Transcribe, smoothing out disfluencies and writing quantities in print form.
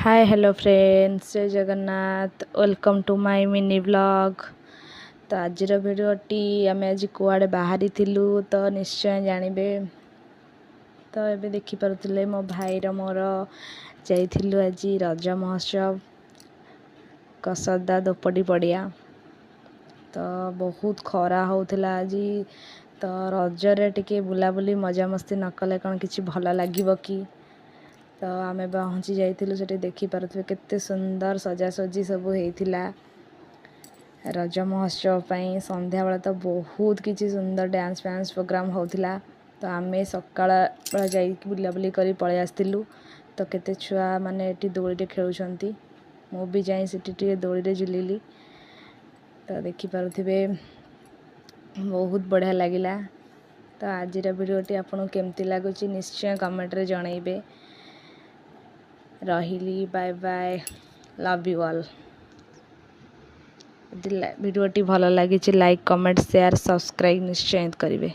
हाय hello friends, जय Jagannath. Welcome to my mini blog. तो आज भिडियोटी आम आज कुआड़े बाहरी थिलु तो निश्चय जानबे। तो ये देखिपे मो भाईर मोर जाइलु आज रज महोत्सव कसदा दोपड़ी पड़िया। तो बहुत खरा होउथिला आज। तो रजरे टिके बुलाबुली मजामस्ती न कले कौन किसी भल लगे कि। तो आम पहुँची जाइलु से देखिपे केते सुंदर सजासजी सब होता रज महोत्सव पर। संध्या बेला तो बहुत किसी सुंदर डांस फैंस प्रोग्राम होता। तो आम सकाळ बेला जा बुलाबुली कर पलि आसलु। तो केते छुआ माने एटी दोड़ी खेलुंट मु भी जाए दोड़ी झुलिली। तो देखिपे बहुत बढ़िया लगिला। तो आज भिडियोटी आपको केमती लगुच निश्चय कमेंट रे जनइबे। रही bye bye, love you all. भिडियोटी भल लगी लाइक कमेंट शेयर सब्सक्राइब निश्चय करेंगे।